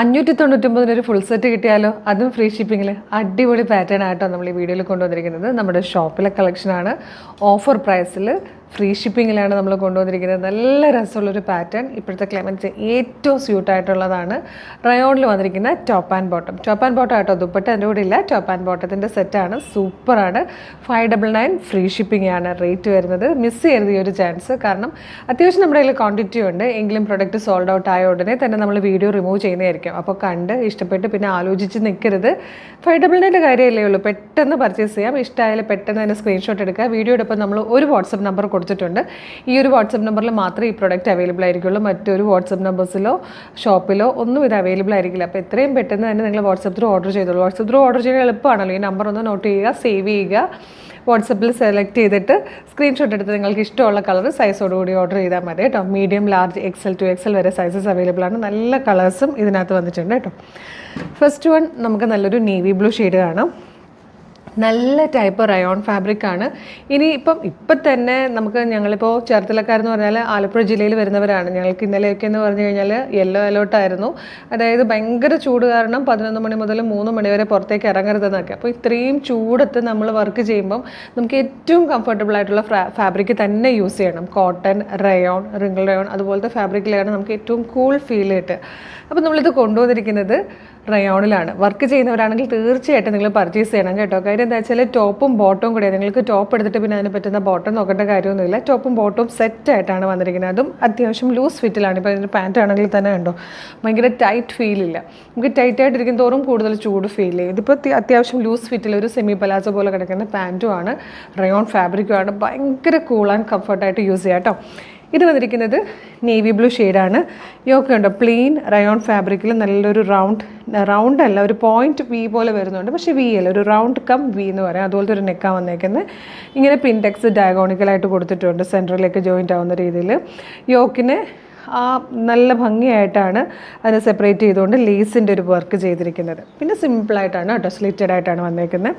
599 ഒരു full set കിട്ടിയാലോ, അതും ഫ്രീ ഷിപ്പിങ്ങിൽ. അടിപൊളി പാറ്റേൺ ആയിട്ടോ നമ്മൾ ഈ വീഡിയോയിൽ കൊണ്ടുവന്നിരിക്കുന്നത്. നമ്മുടെ ഷോപ്പിലെ കളക്ഷനാണ്. ഓഫർ പ്രൈസിൽ ഫ്രീ ഷിപ്പിങ്ങിലാണ് നമ്മൾ കൊണ്ടുവന്നിരിക്കുന്നത്. നല്ല രസമുള്ളൊരു പാറ്റേൺ. ഇപ്പോഴത്തെ ക്ലൈമറ്റ് ഏറ്റവും സ്യൂട്ടായിട്ടുള്ളതാണ്. റയോണിൽ വന്നിരിക്കുന്ന ടോപ്പ് ആൻഡ് ബോട്ടം ആട്ടോ. ദുപ്പട്ട എൻ്റെ കൂടെ ഇല്ല. ടോപ്പ് ആൻഡ് ബോട്ടത്തിൻ്റെ സെറ്റാണ്. സൂപ്പറാണ്. 599 ഫ്രീ ഷിപ്പിംഗ് ആണ് റേറ്റ് വരുന്നത്. മിസ് ചെയ്യരുത് ഈ ഒരു ചാൻസ്. കാരണം അത്യാവശ്യം നമ്മുടെ കയ്യിൽ ക്വാണ്ടിറ്റി ഉണ്ട്. എങ്കിലും പ്രൊഡക്റ്റ് സോൾഡ് ഔട്ട് ആയ ഉടനെ തന്നെ നമ്മൾ വീഡിയോ റിമൂവ് ചെയ്യുന്നതായിരിക്കും. അപ്പോൾ കണ്ട് ഇഷ്ടപ്പെട്ട് പിന്നെ ആലോചിച്ച് നിൽക്കരുത്. 599 കാര്യമല്ലേ ഉള്ളൂ. പെട്ടെന്ന് പർച്ചേസ് ചെയ്യാം. ഇഷ്ടമായാലും പെട്ടെന്ന് തന്നെ സ്ക്രീൻഷോട്ട് എടുക്കുക. വീഡിയോടൊപ്പം നമ്മൾ ഒരു വാട്സപ്പ് നമ്പർ കൊടുത്തിട്ടുണ്ട്. ഈ ഒരു വാട്സപ്പ് നമ്പറിൽ മാത്രമേ ഈ പ്രോഡക്റ്റ് അവൈലബിൾ ആയിരിക്കുള്ളൂ. മറ്റൊരു വാട്സപ്പ് നമ്പേഴ്സിലോ ഷോപ്പിലോ ഒന്നും ഇത് അവൈലബിൾ ആയിരിക്കില്ല. അപ്പോൾ എത്രയും പെട്ടെന്ന് തന്നെ നിങ്ങൾ വാട്സപ്പ് ത്രൂ ഓർഡർ ചെയ്തോളൂ. വാട്സപ്പ് ത്രൂ ഓർഡർ ചെയ്യാൻ എളുപ്പമാണല്ലോ. ഈ നമ്പർ ഒന്ന് നോട്ട് ചെയ്യുക, സേവ് ചെയ്യുക. വാട്സപ്പിൽ സെലക്ട് ചെയ്തിട്ട് സ്ക്രീൻഷോട്ട് എടുത്ത് നിങ്ങൾക്ക് ഇഷ്ടമുള്ള കളർ സൈസോടുകൂടി ഓർഡർ ചെയ്താൽ മതി കേട്ടോ. Medium, large, XL to XL വരെ സൈസസ് അവൈലബിൾ ആണ്. നല്ല കളേഴ്സും ഇതിനകത്ത് വന്നിട്ടുണ്ട് കേട്ടോ. ഫസ്റ്റ് വൺ നമുക്ക് നല്ലൊരു നേവി ബ്ലൂ ഷെയ്ഡ് കാണാം. നല്ല ടൈപ്പ് റയോൺ ഫാബ്രിക്കാണ്. ഇപ്പം തന്നെ ഞങ്ങളിപ്പോൾ ചേർത്തലക്കാരെന്ന് പറഞ്ഞാൽ ആലപ്പുഴ ജില്ലയിൽ വരുന്നവരാണ്. ഞങ്ങൾക്ക് ഇന്നലെയൊക്കെ എന്ന് പറഞ്ഞു കഴിഞ്ഞാൽ യെല്ലോ അലേർട്ടായിരുന്നു. അതായത് ഭയങ്കര ചൂട് കാരണം 11 മണി മുതൽ 3 മണി വരെ പുറത്തേക്ക് ഇറങ്ങരുതെന്നൊക്കെ. അപ്പോൾ ഇത്രയും ചൂടത്ത് നമ്മൾ വർക്ക് ചെയ്യുമ്പം നമുക്ക് ഏറ്റവും കംഫർട്ടബിൾ ആയിട്ടുള്ള ഫാബ്രിക് തന്നെ യൂസ് ചെയ്യണം. കോട്ടൺ, റയോൺ, റിംഗിൾ റയോൺ അതുപോലത്തെ ഫാബ്രിക്കിലാണ് നമുക്ക് ഏറ്റവും കൂൾ ഫീൽ കിട്ടുക. അപ്പോൾ നമ്മളിത് കൊണ്ടുവന്നിരിക്കുന്നത് റയോണിലാണ്. വർക്ക് ചെയ്യുന്നവരാണെങ്കിൽ തീർച്ചയായിട്ടും നിങ്ങൾ പർച്ചേസ് ചെയ്യണം കേട്ടോ. കാര്യം എന്താ വെച്ചാൽ ടോപ്പും ബോട്ടവും കൂടെ. നിങ്ങൾക്ക് ടോപ്പ് എടുത്തിട്ട് പിന്നെ അതിന് പറ്റുന്ന ബോട്ടം നോക്കേണ്ട കാര്യമൊന്നുമില്ല. ടോപ്പും ബോട്ടവും സെറ്റായിട്ടാണ് വന്നിരിക്കുന്നത്. അതും അത്യാവശ്യം ലൂസ് ഫിറ്റിലാണ്. ഇപ്പോൾ ഇതിൻ്റെ പാൻറ്റ് ആണെങ്കിൽ തന്നെ കണ്ടോ, ഭയങ്കര ടൈറ്റ് ഫീലില്ല. നമുക്ക് ടൈറ്റായിട്ടിരിക്കും തോറും കൂടുതൽ ചൂട് ഫീൽ ചെയ്യും. ഇതിപ്പോൾ അത്യാവശ്യം ലൂസ് ഫിറ്റിൽ ഒരു സെമി പലാസോ പോലെ കിടക്കുന്ന പാൻറ്റുമാണ്. റയോൺ ഫാബ്രിക്കുമാണ്. ഭയങ്കര കൂൾ ആൻഡ് കംഫർട്ടായിട്ട് യൂസ് ചെയ്യാം കേട്ടോ. ഇത് വന്നിരിക്കുന്നത് നേവി ബ്ലൂ ഷെയ്ഡാണ്. യോക്കെ ഉണ്ടോ, പ്ലെയിൻ റയോൺ ഫാബ്രിക്കിൽ നല്ലൊരു റൗണ്ട് അല്ല, ഒരു പോയിൻറ്റ് വി പോലെ വരുന്നുണ്ട്. പക്ഷേ വി അല്ല, ഒരു റൗണ്ട് കം വി എന്ന് പറയാം. അതുപോലത്തെ ഒരു നെക്കാണ് വന്നേക്കുന്നത്. ഇങ്ങനെ പിൻടെക്സ് ഡയഗോണിക്കലായിട്ട് കൊടുത്തിട്ടുണ്ട്, സെൻറ്ററിലേക്ക് ജോയിൻ്റ് ആവുന്ന രീതിയിൽ. യോക്കിനെ നല്ല ഭംഗിയായിട്ടാണ് അതിനെ സെപ്പറേറ്റ് ചെയ്തുകൊണ്ട് ലേസിൻ്റെ ഒരു വർക്ക് ചെയ്തിരിക്കുന്നത്. പിന്നെ സിമ്പിളായിട്ടാണ് കേട്ടോ, സ്ലിറ്റഡ് ആയിട്ടാണ് വന്നേക്കുന്നത്.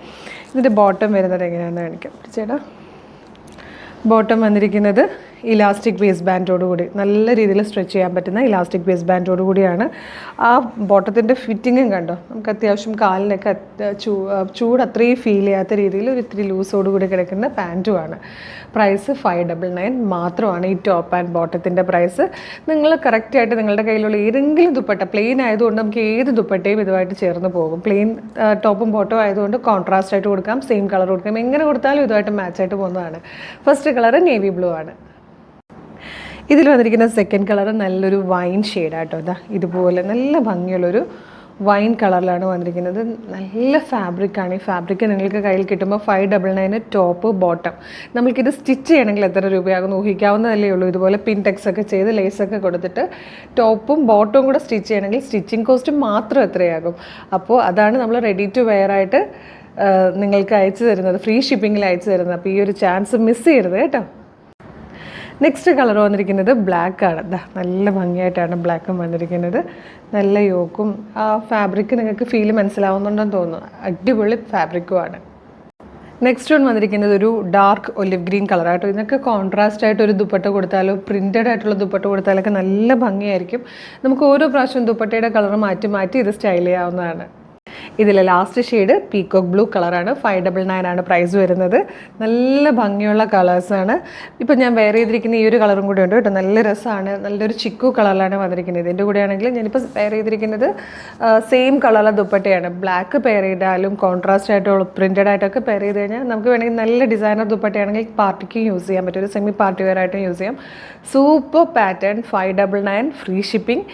ഇതിൻ്റെ ബോട്ടം വരുന്നത് എങ്ങനെയാണെന്ന് കാണിക്കാം ചേട്ടാ. ബോട്ടം വന്നിരിക്കുന്നത് ഇലാസ്റ്റിക് വേസ്റ്റ് ബാൻഡോടുകൂടി നല്ല രീതിയിൽ സ്ട്രെച്ച് ചെയ്യാൻ പറ്റുന്ന ഇലാസ്റ്റിക് വേസ്റ്റ് ബാൻഡോടുകൂടിയാണ്. ആ ബോട്ടത്തിൻ്റെ ഫിറ്റിങ്ങും കണ്ടോ, നമുക്ക് അത്യാവശ്യം കാലിനൊക്കെ ചൂട് അത്രയും ഫീൽ ചെയ്യാത്ത രീതിയിൽ ഒരു ഇത്തിരി ലൂസോടുകൂടി കിടക്കുന്ന പാൻറ്റുമാണ്. പ്രൈസ് 599 മാത്രമാണ് ഈ ടോപ്പ് ആൻഡ് ബോട്ടത്തിൻ്റെ പ്രൈസ്. നിങ്ങൾ കറക്റ്റായിട്ട് നിങ്ങളുടെ കയ്യിലുള്ള ഏതെങ്കിലും ദുപ്പട്ട, പ്ലെയിൻ ആയതുകൊണ്ട് നമുക്ക് ഏത് ദുപ്പട്ടയും ഇതുമായിട്ട് ചേർന്ന് പോകും. പ്ലെയിൻ ടോപ്പും ബോട്ടവും ആയതുകൊണ്ട് കോൺട്രാസ്റ്റ് ആയിട്ട് കൊടുക്കാം, സെയിം കളർ കൊടുക്കാം, എങ്ങനെ കൊടുത്താലും ഇതുമായിട്ട് മാച്ചായിട്ട് പോകുന്നതാണ്. ഫസ്റ്റ് കളർ നേവി ബ്ലൂ ആണ്. ഇതിൽ വന്നിരിക്കുന്ന സെക്കൻഡ് കളർ നല്ലൊരു വൈൻ ഷെയ്ഡാട്ടോ. ഇതുപോലെ നല്ല ഭംഗിയുള്ളൊരു വൈൻ കളറിലാണ് വന്നിരിക്കുന്നത്. നല്ല ഫാബ്രിക്കാണ്. ഈ ഫാബ്രിക്ക് നിങ്ങൾക്ക് കയ്യിൽ കിട്ടുമ്പോൾ 599 ടോപ്പ് ബോട്ടം. നമ്മൾക്കിത് സ്റ്റിച്ച് ചെയ്യണമെങ്കിൽ എത്ര രൂപയാകുമെന്ന് ഊഹിക്കാവുന്നതല്ലേ ഉള്ളൂ. ഇതുപോലെ പിൻടെക്സ് ഒക്കെ ചെയ്ത് ലേസൊക്കെ കൊടുത്തിട്ട് ടോപ്പും ബോട്ടവും കൂടെ സ്റ്റിച്ച് ചെയ്യണമെങ്കിൽ സ്റ്റിച്ചിങ് കോസ്റ്റ് മാത്രം എത്രയാകും. അപ്പോൾ അതാണ് നമ്മൾ റെഡി ടു വെയർ ആയിട്ട് നിങ്ങൾക്ക് അയച്ചു തരുന്നത്, ഫ്രീ ഷിപ്പിങ്ങിൽ അയച്ചു തരുന്നത്. അപ്പോൾ ഈ ഒരു ചാൻസ് മിസ് ചെയ്യരുത് കേട്ടോ. നെക്സ്റ്റ് കളർ വന്നിരിക്കുന്നത് ബ്ലാക്കാണ്. നല്ല ഭംഗിയായിട്ടാണ് ബ്ലാക്കും വന്നിരിക്കുന്നത്. നല്ല യോക്കും ആ ഫാബ്രിക്ക് നിങ്ങൾക്ക് ഫീൽ മനസ്സിലാവുന്നുണ്ടെന്ന് തോന്നുന്നു. അടിപൊളി ഫാബ്രിക്കുമാണ്. നെക്സ്റ്റ് വൺ വന്നിരിക്കുന്നത് ഒരു ഡാർക്ക് ഒലിവ് ഗ്രീൻ കളറായിട്ടോ. ഇതിനൊക്കെ കോൺട്രാസ്റ്റ് ആയിട്ട് ഒരു ദുപ്പട്ട കൊടുത്താലോ പ്രിൻറ്റഡ് ആയിട്ടുള്ള ദുപ്പട്ട കൊടുത്താലൊക്കെ നല്ല ഭംഗിയായിരിക്കും. നമുക്ക് ഓരോ പ്രാവശ്യം ദുപ്പട്ടയുടെ കളർ മാറ്റി ഇത് സ്റ്റൈൽ ചെയ്യാവുന്നതാണ്. ഇതിലെ ലാസ്റ്റ് ഷെയ്ഡ് പീക്കോക്ക് ബ്ലൂ കളറാണ്. 599 ആണ് പ്രൈസ് വരുന്നത്. നല്ല ഭംഗിയുള്ള കളേഴ്സാണ്. ഇപ്പോൾ ഞാൻ വെയർ ചെയ്തിരിക്കുന്ന ഈ ഒരു കളറും കൂടെ ഉണ്ട് കേട്ടോ. നല്ല രസമാണ്. നല്ലൊരു ചിക്കു കളറിലാണ് വന്നിരിക്കുന്നത്. ഇതിൻ്റെ കൂടെ ആണെങ്കിൽ ഞാനിപ്പോൾ വെയർ ചെയ്തിരിക്കുന്നത് സെയിം കളറുള്ള ദുപ്പട്ടയാണ്. ബ്ലാക്ക് പെയർ ചെയ്താലും കോൺട്രാസ്റ്റ് ആയിട്ടോ പ്രിൻറ്റഡ് ആയിട്ടൊക്കെ പെയർ ചെയ്ത് കഴിഞ്ഞാൽ നമുക്ക് വേണമെങ്കിൽ നല്ല ഡിസൈനർ ദുപ്പട്ടയാണെങ്കിൽ പാർട്ടിക്കും യൂസ് ചെയ്യാൻ പറ്റും, ഒരു സെമി പാർട്ടി വെയർ ആയിട്ടും യൂസ് ചെയ്യാം. Super pattern. 599 free shipping.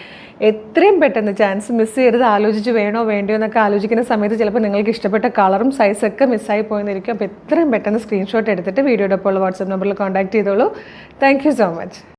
എത്രയും പെട്ടെന്ന് ചാൻസ് മിസ് ചെയ്യരുത്. ആലോചിച്ച് വേണോ വേണ്ടയോ എന്നൊക്കെ ആലോചിക്കുന്ന സമയത്ത് ചിലപ്പോൾ നിങ്ങൾക്ക് ഇഷ്ടപ്പെട്ട കളറും സൈസൊക്കെ മിസ്സായി പോയെന്നിരിക്കും. അപ്പോൾ എത്രയും പെട്ടെന്ന് സ്ക്രീൻഷോട്ട് എടുത്തിട്ട് വീഡിയോയുടെ ഒപ്പം വാട്സാപ്പ് നമ്പറിൽ കോൺടാക്ട് ചെയ്തോളൂ. Thank you so much.